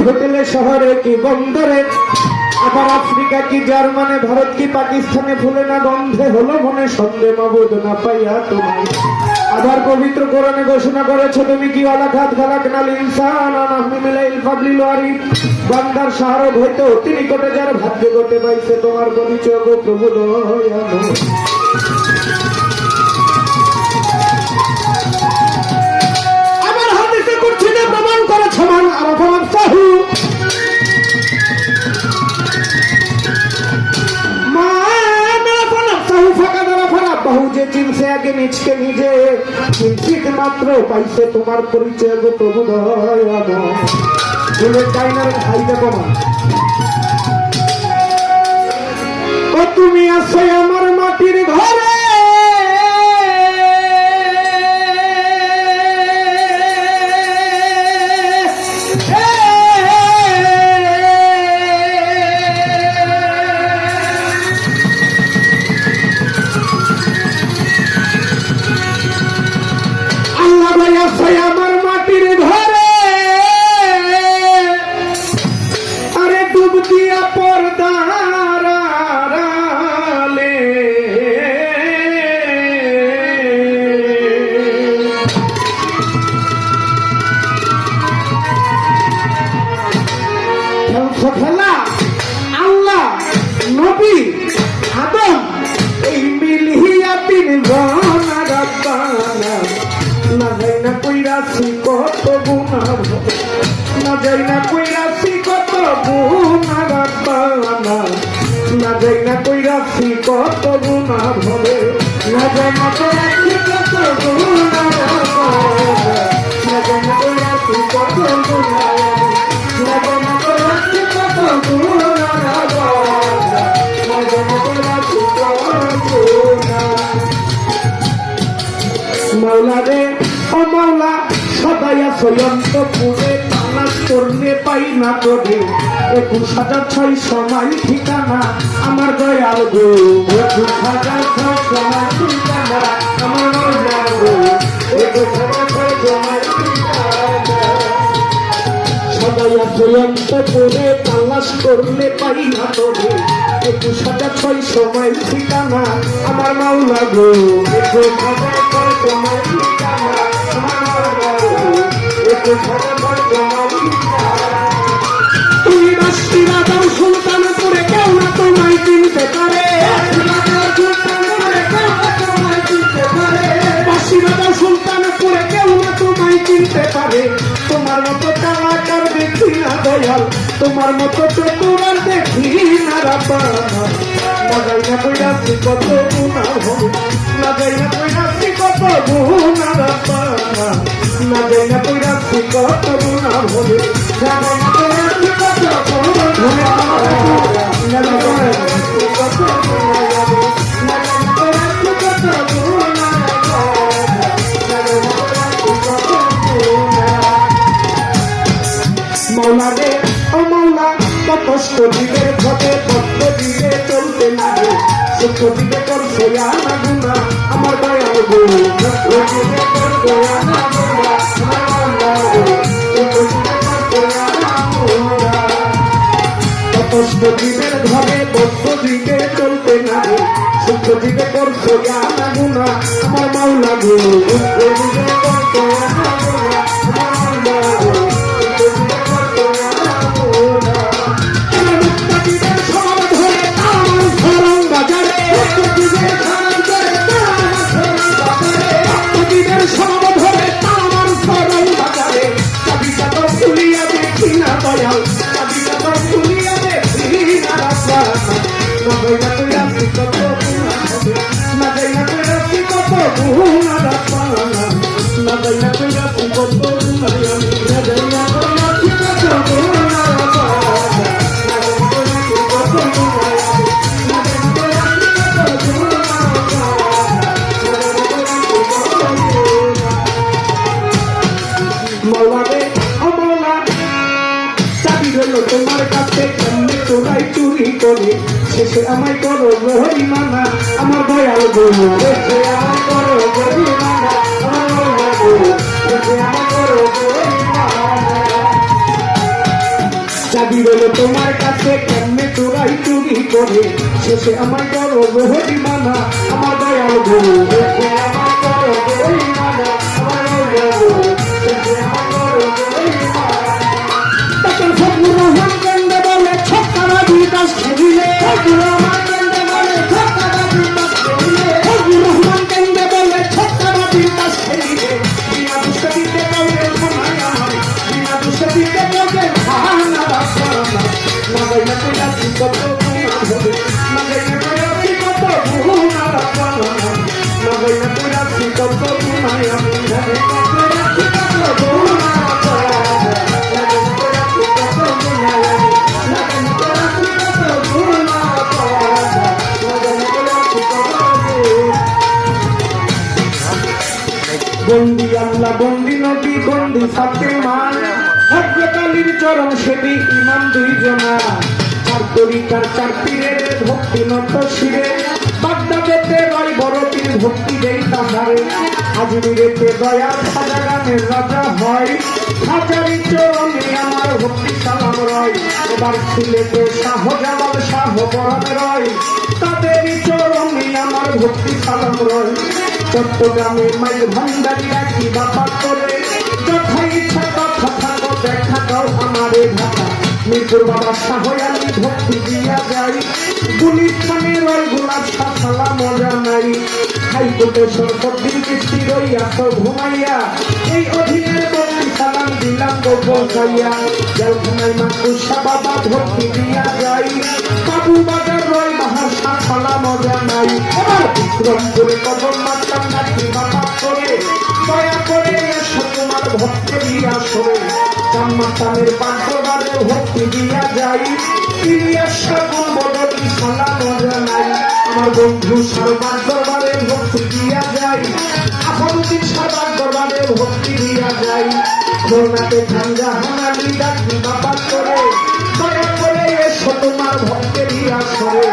হোটেলে শহরে কি বন্দরে, আবার আফ্রিকা কি জার্মানে, ভারত কি পাকিস্তানে, ফুলে না গন্ধে হলো মনে সন্দেহ মাবুদ না পাইয়া তোমায়। আবার পবিত্র কোরআনে ঘোষণা করেছো তুমি কি ওয়ালাকাদ খালাকনাল ইনসানা নাহনু মিলাইল ফাদলিল ওয়ারিদ, বান্দার শাহরত হইতে অতি নিকটে যার ভাগ্যে ঘটে পাইছে তোমার পরিচয় গো প্রভু দয়াময়। আমার হাদিসে কুরসিতে প্রমাণ করেছে মান আরাফা নাফসাহু, যে চিনছে আগে নিজকে নিজে, চিন্তিত মাত্র পাইছে তোমার পরিচয় গো প্রভু দয়াময়। ফুলের ডাইনার ভাই দেখো মা, ও তুমি আছো আমার মাটির ঘরে, আমার মাটির ঘরে, আরে ডুব দিয়া পর্দারালে, খেলা আল্লাহ নবী আদম এই মিলিয়া তিন জনা রাব্বানা, না যাই না কইরাছি কত গুনাহ, না যাই না কইরাছি কত গুনাহ রাব্বানা, না যাই না কইরাছি কত গুনাহ হবে, না যাই না কইরাছি কত গুনাহ রাব্বানা, না যাই না কইরাছি কত গুনাহ, না যাই না কইরাছি কত গুনাহ রাব্বানা, না যাই না কইরাছি কত গুনাহ। মাওলা রে ও মাওলা সদাই আছো অন্তপুরে, তালাশ করলে পাই না তোরে, ২১,৬০০ মাইল ঠিকানা আমার দয়াল গো, ২১,৬০০ মাইল ঠিকানা আমার দয়াল গো, ২১,৬০০ মাইল ঠিকানা। সদাই আছো অন্তপুরে, তালাশ করলে পাই না তোরে, ২১,৬০০ মাইল ঠিকানা আমার মাওলা গো, ২১,৬০০ মাইল ঠিকানা আমার মাওলা গো, ২১,৬০০ মাইল ঠিকানা। তুমি বাসি রাজাও সুলতানপুরে, কেউ না তোমায় চিনতে পারে, বাসি রাজাও সুলতানপুরে, কেউ না তোমায় চিনতে পারে, তোমার মতো কালাকার দেখি না দয়াল, তোমার মতো চতুরার দেখি না রাব্বানা, না যাই না কইরাছি কত গুনাহ হবে, না যাই না কইরাছি কত গুনাহ রাব্বানা, না যাই না কইরাছি কত গুনাহ হবে, না যাই না কইরাছি কত গুনাহ হবে, না যাই না কইরাছি কত গুনাহ হবে, না যাই না কইরাছি কত গুনাহ হবে, না যাই না কইরাছি কত গুনাহ। মাওলা রে ও মাওলা কষ্ট দিলে ঘটে, কষ্ট দিলে চলতে লাগে, সুখ দিলে করছে আনা গুনা আমার দয়াল গো, দুঃখ দিলে করছে আনা গুনা আমার মাওলা গো, সুখ দিলে করছে আনা গুনা। কষ্ট দিলে ঘরে, কষ্ট দিলে চলতে লাগে, সুখ দিলে করছে আনা গুনা আমার মাওলা গো, দুঃখ দিলে করছে আনা গুনা আমার মাওলা গো, সুখ দিলে করছে আনা গুনা। তোমার কাছে কেমনে তোরাই চুরি করে, শেষে আমায় করো রহিমানা আমার দয়াল গো, শেষে আমায় করো রহিমানা আমার দয়াল গো, শেষে আমায় করো রহিমানা। চাবি রইল তোমার কাছে কেমনে চোরাই চুরি করে শেষে আমার বড় বহরি মানা আমার দয়াল গুরু শেষে আমার বড় বহরি মানা আমার দয়াল গুরু শেষে আমার বড় বহরি মানা তখন ফজলুর রহমান কেন্দ্রে বলে ছক্কারা বিকাশ খেলিলে ফজলুর রহমান কেন্দ্রে বলে ছক্কারা বিকাশ খেলিলে ফজলুর রহমান কেন্দ্রে বলে ছক্কারা বিকাশ খেলিলে বিনা দুষ্কৃতিতে কাউকে শোনায় আমার বিনা দুষ্কৃতিতে কাউকে ভাঙা রাস্তা নাগাই না কইরা কত গুণা হবে নাগাই না কইরা কত গুণা রাস্তা নাগাই না কইরা কত গুণা আমি নাগাই না কইরা কত গুণা বন্দি আল্লাহ বন্দি নবী বন্দি ফাতেমা হযরত আলীর চরণ সেবী ইমাম দুইজনা চার তরিকার চার পীরের ভক্তি নত শিরে বাগদাদেতে রয় বড় পীর ভক্তি দেই তাহারে আজমিরেতে দয়ার খাজা গানের রাজা হয় হাজারি চরণে আমার ভক্তি সালাম রয় এবার সিলেটে শাহজালাল শাহ বরণ রয় তাদেরই চরণে আমার ভক্তি সালাম রয় চট্টগ্রামে মাইল ভান্ডারি রাখি বাবা করে যথা ইচ্ছা তথা থাকো দেখা দাও আমারে ঢাকা মিরপুর বাবা শাহ আলী ভক্তি দিয়া যাই গুলির খানে রয় গোলাপ সালা মজা নাই হাইকোর্টে সরকার কিস্তি রইয়াছ ঘুমাইয়া এই অধীনের ভক্তি সালাম দিলাম গো পৌঁছাইয়া জেলখানায় মাকুসা বাবা ভক্তি দিয়া যাই বাবু বাজার রয় মহাশা সালা মজা নাই এবার বিক্রম করে কদম মারতাম নাকি বাবা করে দয়া করে এসো তোমার ভক্তি দিয়া সরে জাম্মাতানের পাঁচবারে ভক্তি দিয়া যাই ইলিয়াস সাগর বদলি সালা মজা নাই আমার বন্ধু সর্বার দরবারে ভক্তি দিয়া যাই আফরুদ্দিন সর্বার দরবারে ভক্তি দিয়া যাই খুলনাতে ঠান্ডা হানালি ডাকি বাবা করে দয়া করে এসো তোমার ভক্তি দিয়া সরে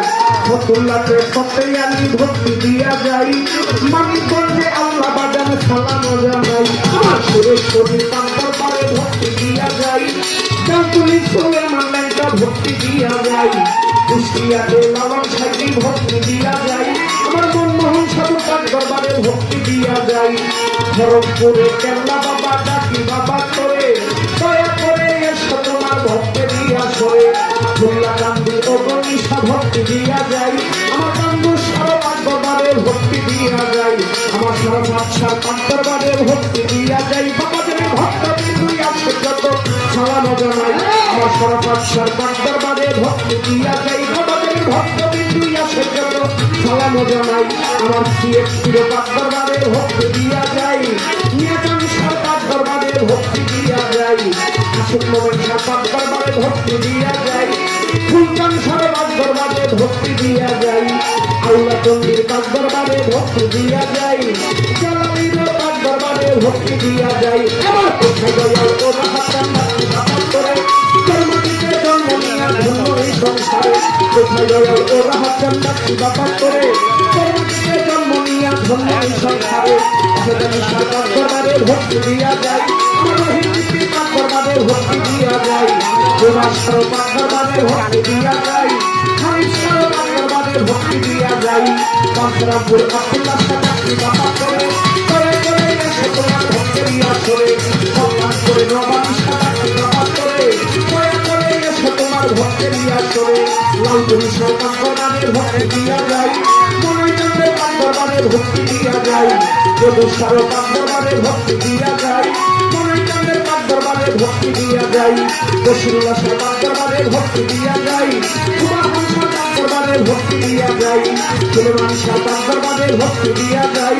ফতুল্লাতে ফতেয়ালি ভক্তি দিয়া যাই মানিকগঞ্জে আল্লাহ বাজানে সালা মজা নাই আমার সুরেশ্বরী পান্তর পারে ভক্তি দিয়া যাই জানতুলি সুলেমান ল্যাংটা ভক্তি দিয়া যাই কুষ্টিয়াতে লালন সাইকি ভক্তি দিয়া যাই আমার মনমোহন সাধুকার দরবারে ভক্তি দিয়া যাই খড়গপুরে কেল্লা বাবা ডাকি বাবা করে দয়া করে এসো তোমার ভক্তি দিয়া সরে খুলনা গান্ধী অগণিসা ভক্তি দিয়া যাই আমার গান্ধু সারবাদ দরবারে ভক্তি দিয়া যাই আমার সারা বাদশাহ দরবারে ভক্তি দিয়া যাই বাবাদের ভক্ত বিন্দু আছে যত সারা মজা নাই আমার সারা বাদশাহ দরবারে ভক্তি দিয়া যাই বাবাদের ভক্ত বিন্দু আছে যত সারা মজা নাই আমার সিএসপির দরবারে ভক্তি দিয়া যাই নিয়াজান সরকার দরবারে ভক্তি দিয়া যাই আশুক মোবাইল সরকার দরবারে ভক্তি দিয়া যাই ফুলকান সরকার দরবারে ভক্তি দিয়া যাই আল্লাহ চন্দ্রের কাজ দরবারে ভক্তি দিয়া যাই জালালির কাজ দরবারে ভক্তি দিয়া যাই আমার কোথায় দয়াল ও রাহাতান নাকি করে জন্মদিতে জন্ম নিয়া ধন্য এই সংসারে কোথায় দয়াল ও রাহাতান নাকি করে জন্মদিতে জন্ম নিয়া ধন্য এই সংসারে সেখানে সরকার দরবারে ভক্তি দিয়া যাই রহিমদ্বীপের কাজ দরবারে ভক্তি দিয়া যাই গোমার সরকার দরবারে ভক্তি দিয়া যাই খালিদ সরকার দরবারে ভক্তি দিয়া যাই কামরাপুর আব্দুল্লাহ সাদাকি বাবা করে করে করে এসে তোমার ভক্তি দিয়া সরে সম্মান করে নবাবী সাদাকি বাবা করে করে করে এসে তোমার ভক্তি দিয়া সরে লালপুরি সরকার দরবারে ভক্তি দিয়া যাই মনোচন্দ্রের দরবারে ভক্তি দিয়া যাই যদু সরকার দরবারে ভক্তি দিয়া যাই মনোচন্দ্রের দরবারে ভক্তি দিয়া যাই রসুল্লাহ সরকার দরবারে ভক্তি দিয়া যাই কুমার সরকার দরবারে ভক্তি দিয়া যাই সুলেমান সরকার দরবারে ভক্তি দিয়া যাই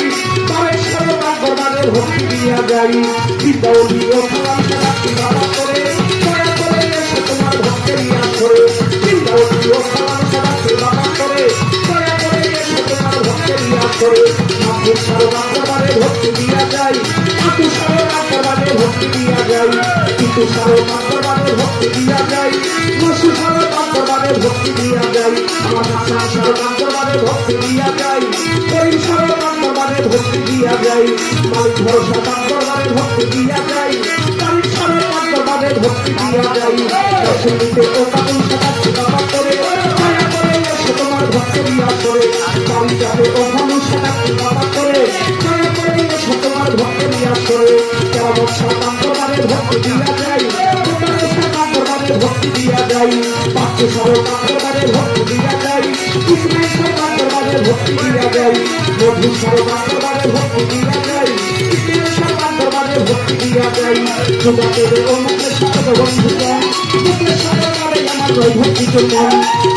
তারেক সরকার দরবারে ভক্তি দিয়া যাই বিদ্যাউলি ও সালাম সালাকি বাবা করে দয়া করে এসে তোমার ভক্তি দিয়া করে বিদ্যাউলি ও সালাম সালাকি বাবা করে দয়া করে এসে তোমার ভক্তি দিয়া করে আব্দুল সরকার দরবারে ভক্তি দিয়া যাই আব্দুল সরকার দরবারে ভক্তি দিয়া যাই কিন্তু সরকার দরবারে ভক্তি দিয়া যাই মসু সরকার দরবারে ভক্তি দিয়া যাই আমার হাসান সরকার দরবারে ভক্তি দিয়া যাই করিম সরকার দরবারে ভক্তি দিয়া যাই মালিক ভরসা দরবারে ভক্তি দিয়া যাই মালিক সরকার দরবারে দরবারে ভক্তি দিয়া যাই দশমীতে ও কাপন সাদা কাপা করে মায়া করে এসো তোমার ভক্ত দিয়া করে বাড়ি যাবে ও ভানু সাদা কাপা করে মায়া করে এসো তোমার ভক্ত দিয়া করে কেমন সাদা দরবারে ভক্তি দিয়া যাই তোমার সাদা দরবারে ভক্তি দিয়া যাই পাঁচশো সরো দরবারে ভক্তি দিয়া যাই কৃষ্ণের সাদা দরবারে ভক্তি দিয়া যাই মধু সরো দরবারে ভক্তি দিয়া যাই কৃষ্ণের সাদা দরবারে ভক্তি দিয়া যাই যুবকের ও মুখের সাথে বন্ধুগণ মুখের সাথে আমার নয় ভক্তি জন্য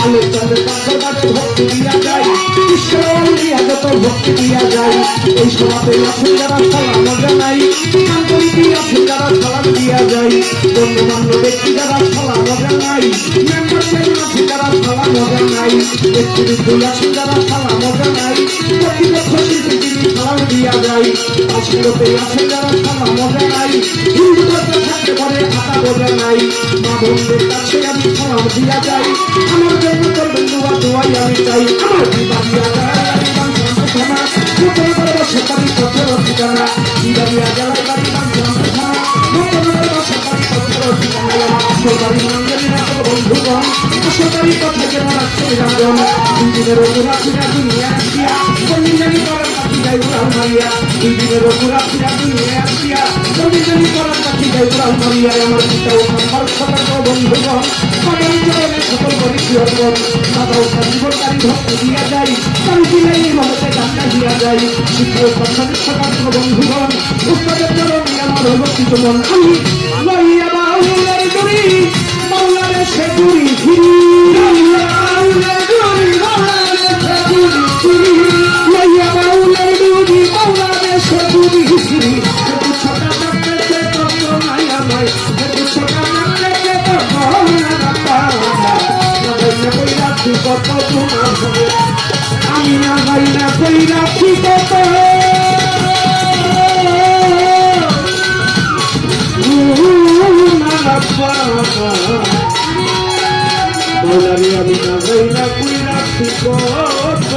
আলোচনার দরবারে ভক্তি দিয়া যাই ঈশ্বর দিয়া যত ভক্তি দিয়া যাই এই সমাজে আছেন যারা সালাম জানাই কান্তরিতি আছেন যারা সালাম দিয়া যাই গণ্যমান্য ব্যক্তি যারা সালাম জানাই মেম্বারশিপ আছে যারা সালাম জানাই ব্যক্তিবিদ্ধ আছেন যারা সালাম জানাই প্রতিপক্ষ শিল্পী সালাম দিয়া যাই কাশ্মীরতে আছেন যারা সালাম জানাই হিন্দু ধর্ম থাকতে পারে আতা বোঝা নাই মা বোনদের কাছে আমি সালাম দিয়া যাই আমার জন্য করবেন দোয়াই আমি চাই আমার দিদা দিয়া যায় আমি বাংলা থানা নতুন করে সরকারি পথের ঠিকানা দিদা দিয়া জ্বালাই বাড়ি বাংলা থানা নতুন করে সরকারি পথের ঠিকানা সরকারি মন্দিরে রাখো বন্ধুগণ সরকারি পথে যেন রাখতে রাখুন দিনের ওপরা ফিরা দুনিয়া আসিয়া কন্যানি করার পাখি যাই উড়াল মারিয়া দিনের ওপরা ফিরা দুনিয়া আসিয়া কন্যানি করার পাখি যাই উড়াল মারিয়া আমার পিতা ও আমার সতর্ক বন্ধুগণ সবাই চলে সকল করি প্রিয়গণ দাদাও জীবনকারী ভক্ত দিয়া যাই কারণ দিলাই মমতে গান্ডা দিয়া যাই শিক্ষক সন্তানের সতর্ক বন্ধুগণ উৎপাদের চরণ আমার ভক্তি মন আমি লইয়া বাউলের দড়ি বাউলারে সে দড়ি ঘিরি লইয়া বাউলের দড়ি বাউলারে সে দড়ি ঘিরি লইয়া বাউলের দড়ি বাউলারে সে দড়ি ঘিরি ছোটা ডাকতে তত্ত্ব নাই আমায় ছোটা ডাকতে তত্ত্ব কত তোমার হবে আমি না ভাই না কই রাখি কত আমি না ভাই না কই রাখি কত